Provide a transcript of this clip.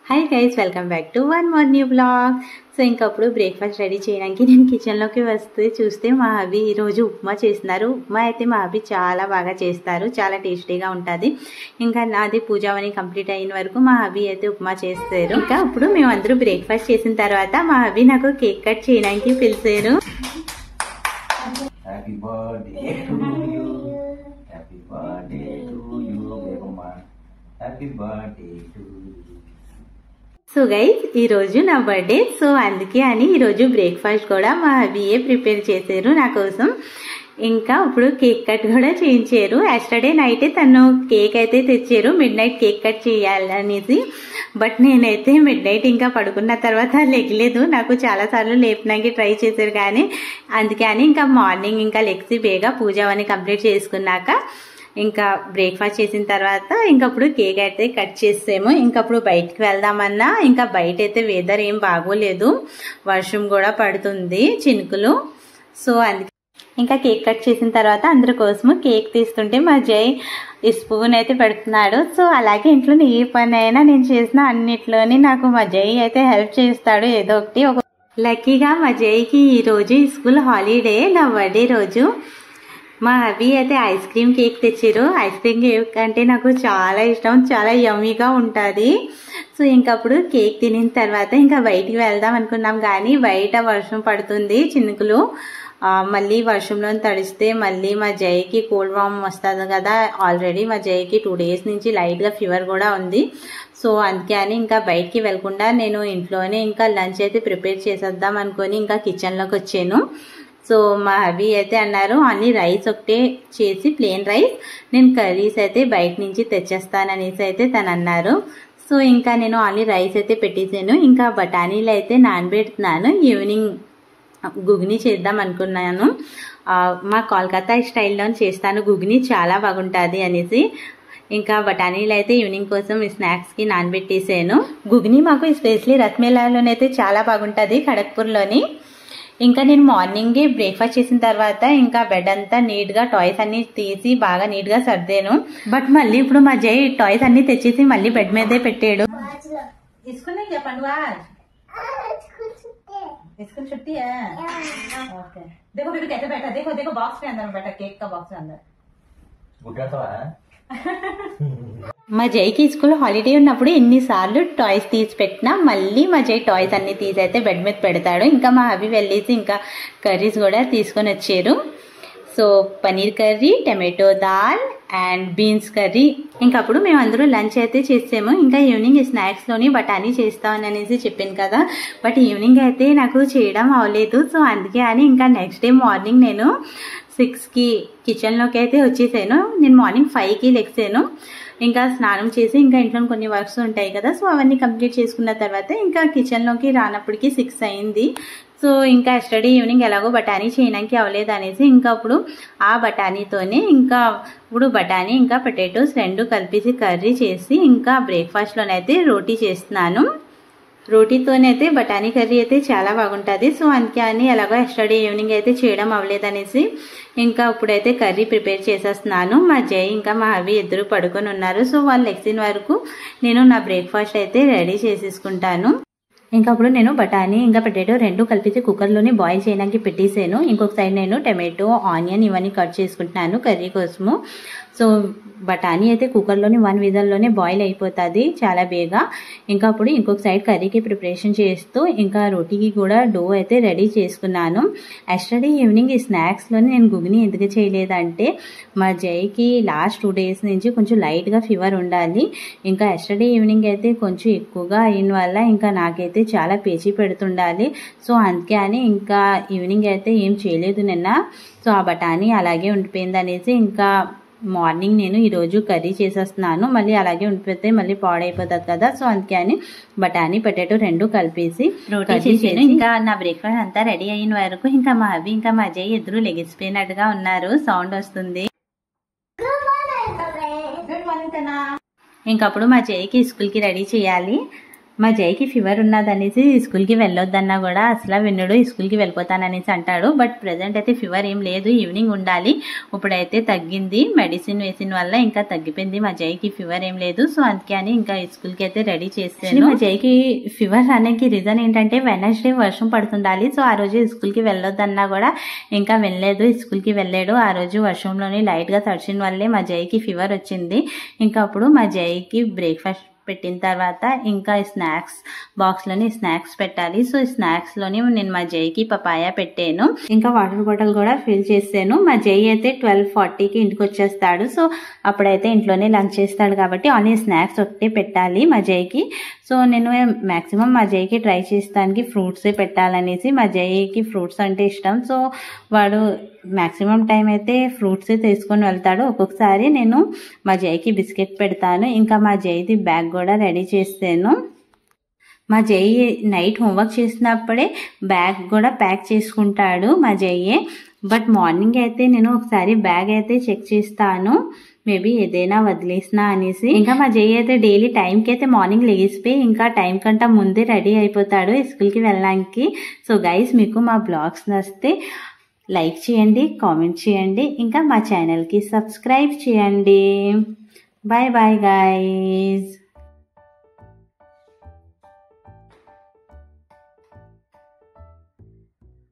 Hi guys, welcome back to one more new blog. So ఇంకప్పుడు breakfast ready చేయడానికి నేను కిచెన్లోకి వస్తే చూస్తే మా హబీ ఈరోజు ఉప్మా చేస్తున్నారు. ఉప్మా అయితే మా హబీ చాలా బాగా చేస్తారు, చాలా టేస్టీగా ఉంటుంది. ఇంకా నాది పూజావని కంప్లీట్ అయిన వరకు మా హబీ అయితే ఉప్మా చేస్తారు. ఇంకా ఇప్పుడు మేమందరూ బ్రేక్ఫాస్ట్ చేసిన తర్వాత మా హబీ నాకు కేక్ కట్ చేయడానికి పిలిచారు. Happy birthday to you. Happy birthday to you, Begumma. Happy birthday to you. So guys, ఈరోజు నా బర్త్డే. సో అందుకే అని ఈరోజు బ్రేక్ఫాస్ట్ కూడా మా హబీయే ప్రిపేర్ చేశారు నా కోసం. ఇంకా ఇప్పుడు కేక్ కట్ కూడా చేయించారు. ఎస్టర్డే నైటే తను కేక్ అయితే తెచ్చారు, మిడ్ నైట్ కేక్ కట్ చేయాలనేసి. బట్ నేనైతే మిడ్ నైట్ ఇంకా పడుకున్న తర్వాత లెగలేదు. నాకు చాలాసార్లు లేపడానికి ట్రై చేశారు, కానీ అందుకే అని ఇంకా మార్నింగ్ ఇంకా లెగ్సి బేగా పూజావని కంప్లీట్ చేసుకున్నాక ఇంకా బ్రేక్ఫాస్ట్ చేసిన తర్వాత ఇంకప్పుడు కేక్ అయితే కట్ చేసాము. ఇంకప్పుడు బయటికి వెళ్దామన్నా ఇంకా బయట అయితే వెదర్ ఏం బాగోలేదు, వర్షం కూడా పడుతుంది చినుకులు. సో అందుకే ఇంకా కేక్ కట్ చేసిన తర్వాత అందరి కోసము కేక్ తీస్తుంటే మా జై ఈ స్పూన్ అయితే పెడుతున్నాడు. సో అలాగే ఇంట్లో ఏ పని అయినా నేను చేసిన అన్నిట్లోని నాకు మా జై అయితే హెల్ప్ చేస్తాడు ఏదో ఒకటి. లక్కీగా మా జైకి ఈరోజు స్కూల్ హాలిడే, నా బర్త్డే రోజు. మా హబీ అయితే ఐస్ క్రీమ్ కేక్ తెచ్చారు. ఐస్ క్రీమ్ కేక్ అంటే నాకు చాలా ఇష్టం, చాలా యమ్మీగా ఉంటుంది. సో ఇంకప్పుడు కేక్ తినిన తర్వాత ఇంకా బయటికి వెళ్దాం అనుకున్నాం, కానీ బయట వర్షం పడుతుంది చినుకులు. మళ్ళీ వర్షంలో తడిస్తే మళ్ళీ మా జైకి కోల్డ్ వామ్ వస్తుంది కదా. ఆల్రెడీ మా జైకి 2 days నుంచి లైట్గా ఫీవర్ కూడా ఉంది. సో అందుకే అని ఇంకా బయటికి వెళ్లకుండా నేను ఇంట్లోనే ఇంకా లంచ్ అయితే ప్రిపేర్ చేసేద్దాం అనుకొని ఇంకా కిచెన్లోకి వచ్చాను. సో మా హబీ అయితే అన్నారు ఓన్లీ రైస్ ఒకటే చేసి, ప్లెయిన్ రైస్, నేను కర్రీస్ అయితే బయట నుంచి తెచ్చేస్తాననేసి అయితే తను అన్నారు. సో ఇంకా నేను ఓన్లీ రైస్ అయితే పెట్టేసాను. ఇంకా బఠానీలు అయితే నానబెడుతున్నాను. ఈవినింగ్ గుగ్ని చేద్దాం అనుకున్నాను. మా కోల్కతా స్టైల్లో చేస్తాను గుగ్ని, చాలా బాగుంటుంది అనేసి. ఇంకా బఠానీలు అయితే ఈవినింగ్ కోసం ఈ స్నాక్స్కి నానబెట్టేసాను. గుగ్ని మాకు ఎస్పెషలీ రత్మేలాలోనైతే చాలా బాగుంటుంది, ఖడగ్పూర్లోని. ఇంకా నేను మార్నింగే బ్రేక్ఫాస్ట్ చేసిన తర్వాత ఇంకా బెడ్ అంతా నీట్గా టాయ్స్ అన్ని తీసి బాగా నీట్గా సర్దాను. బట్ మళ్ళీ ఇప్పుడు మా జై టాయ్స్ అన్ని తెచ్చేసి మళ్ళీ బెడ్ మీదే పెట్టాడు. स्कूल छुट्टी है, ओके. देखो बेबी कैसे बैठा, देखो देखो बॉक्स के अंदर बैठा, केक का बॉक्स के अंदर. गुड्डा तो है. మా జైకి స్కూల్ హాలిడే ఉన్నప్పుడు ఎన్నిసార్లు టాయ్స్ తీసి పెట్టినా మళ్ళీ మా జై టాయ్స్ అన్ని తీసి అయితే బెడ్ మీద పెడతాడు. ఇంకా మా హబీ వెళ్ళేసి ఇంకా కర్రీస్ కూడా తీసుకొని వచ్చారు. So paneer curry, tomato dal and beans curry. ఇంకప్పుడు మేమందరూ లంచ్ అయితే చేసాము. ఇంకా ఈవినింగ్ స్నాక్స్లోని బఠానీ చేస్తామని అనేసి చెప్పాను కదా, బట్ ఈవినింగ్ అయితే నాకు చేయడం అవ్వలేదు. సో అందుకే అని ఇంకా నెక్స్ట్ డే మార్నింగ్ నేను 6కి కిచెన్లోకి అయితే వచ్చేసాను. నేను మార్నింగ్ 5కి లెగ్సాను. ఇంకా స్నానం చేసి ఇంకా ఇంట్లో కొన్ని వర్క్స్ ఉంటాయి కదా, సో అవన్నీ కంప్లీట్ చేసుకున్న తర్వాత ఇంకా కిచెన్లోకి రానప్పటికీ 6 అయింది. సో ఇంకా ఎస్టర్డే ఈవినింగ్ ఎలాగో బఠానీ చేయడానికి అవ్వలేదు అనేసి ఇంకా అప్పుడు ఆ బఠానీతోనే ఇంకా ఇప్పుడు బఠానీ ఇంకా పొటాటోస్ 2 కలిపేసి కర్రీ చేసి ఇంకా బ్రేక్ఫాస్ట్లోనైతే రోటీ చేస్తున్నాను. రోటీతోనైతే బఠానీ కర్రీ అయితే చాలా బాగుంటుంది. సో అందుకే అని ఎలాగో ఎస్టర్డే ఈవినింగ్ అయితే చేయడం అవ్వలేదనేసి ఇంకా ఇప్పుడైతే కర్రీ ప్రిపేర్ చేసేస్తున్నాను. మా జై ఇంకా మా హబీ ఇద్దరు పడుకొని ఉన్నారు. సో వాళ్ళు లెగ్సిన వరకు నేను నా బ్రేక్ఫాస్ట్ అయితే రెడీ చేసేసుకుంటాను. ఇంకా అప్పుడు నేను బఠానీ ఇంకా పొటాటో 2 కలిపి కుక్కర్లోనే బాయిల్ చేయడానికి పెట్టేసాను. ఇంకొక సైడ్ నేను టమాటో, ఆనియన్ ఇవన్నీ కట్ చేసుకుంటున్నాను కర్రీ కోసము. సో బఠానీ అయితే కుక్కర్లోని 1 విజిల్లోనే బాయిల్ అయిపోతుంది చాలా బేగా. ఇంకా అప్పుడు ఇంకొక సైడ్ కర్రీకి ప్రిపరేషన్ చేస్తూ ఇంకా రోటీకి కూడా డో అయితే రెడీ చేసుకున్నాను. ఎస్టర్డే ఈవినింగ్ ఈ స్నాక్స్లోని నేను గుగ్ని ఎందుకు చేయలేదంటే మా జైకి లాస్ట్ 2 days నుంచి కొంచెం లైట్గా ఫీవర్ ఉండాలి. ఇంకా ఎస్టర్డే ఈవినింగ్ అయితే కొంచెం ఎక్కువగా అయిన వల్ల ఇంకా నాకైతే చాలా పేచి పెడుతుండాలి. సో అందుకే అని ఇంకా ఈవినింగ్ అయితే ఏం చేయలేదు నిన్న. సో ఆ బఠానీ అలాగే ఉండిపోయింది అనేసి ఇంకా మార్నింగ్ నేను ఈరోజు కర్రీ చేసేస్తున్నాను. మళ్ళీ అలాగే ఉండిపోతే మళ్ళీ పాడైపోతుంది కదా. సో అందుకే అని బఠానీ పొటాటో 2 కలిపేసి రోటీ చేసాను. ఇంకా నా బ్రేక్ఫాస్ట్ అంతా రెడీ అయిన వరకు ఇంకా మా హబీ ఇంకా మా జై ఇద్దరు లెగిసిపోయినట్టుగా ఉన్నారు, సౌండ్ వస్తుంది. ఇంకప్పుడు మా జైకి స్కూల్కి రెడీ చేయాలి. మా జైకి ఫీవర్ ఉన్నదనేసి స్కూల్కి వెళ్ళొద్దన్నా కూడా అసలు విన్నుడు స్కూల్కి వెళ్ళిపోతాననేసి అంటాడు. బట్ ప్రజెంట్ అయితే ఫీవర్ ఏం లేదు, ఈవినింగ్ ఉండాలి. ఇప్పుడైతే తగ్గింది, మెడిసిన్ వేసిన వల్ల ఇంకా తగ్గిపోయింది. మా జైకి ఫీవర్ ఏం లేదు. సో అందుకే అని ఇంకా స్కూల్కి అయితే రెడీ చేస్తాను. మా జైకి ఫీవర్ అనేది రీజన్ ఏంటంటే వెనస్డే వర్షం పడుతుండాలి. సో ఆ రోజు స్కూల్కి వెళ్ళొద్దన్నా కూడా ఇంకా వెళ్ళలేదు, స్కూల్కి వెళ్ళాడు. ఆ రోజు వర్షంలోని లైట్గా తడిచిన వల్లే మా జైకి ఫీవర్ వచ్చింది. ఇంకా అప్పుడు మా జైకి బ్రేక్ఫాస్ట్ పెట్టిన తర్వాత ఇంకా స్నాక్స్ బాక్స్లోని స్నాక్స్ పెట్టాలి. సో స్నాక్స్లోని నేను మా జైకి పపాయ పెట్టాను, ఇంకా వాటర్ బాటిల్ కూడా ఫిల్ చేసాను. మా జై అయితే 12:40కి ఇంటికి వచ్చేస్తాడు. సో అప్పుడైతే ఇంట్లోనే లంచ్ చేస్తాడు కాబట్టి ఓన్లీ స్నాక్స్ ఒకటే పెట్టాలి మా జైకి. సో నేను మ్యాక్సిమం మా జైకి ట్రై చేస్తానికి ఫ్రూట్సే పెట్టాలనేసి. మా జైకి ఫ్రూట్స్ అంటే ఇష్టం. సో వాడు మ్యాక్సిమం టైం అయితే ఫ్రూట్సే తీసుకొని వెళ్తాడు. ఒక్కొక్కసారి నేను మా జైకి బిస్కెట్ పెడతాను. ఇంకా మా జైది బ్యాగ్ కూడా రెడీ చేస్తాను. మా జై నైట్ హోంవర్క్ చేసినప్పుడే బ్యాగ్ కూడా ప్యాక్ చేసుకుంటాడు మా జయ్యే. బట్ మార్నింగ్ అయితే నేను ఒకసారి బ్యాగ్ అయితే చెక్ చేస్తాను, మేబీ ఏదైనా వదిలేసినా అనేసి. ఇంకా మా జై అయితే డైలీ టైంకి అయితే మార్నింగ్ లేచిపోయి ఇంకా టైం కంటే ముందే రెడీ అయిపోతాడు స్కూల్కి వెళ్ళడానికి. సో గైస్, మీకు మా బ్లాగ్స్ నచ్చితే లైక్ చేయండి, కామెంట్ చేయండి, ఇంకా మా ఛానల్కి సబ్స్క్రైబ్ చేయండి. Bye bye guys.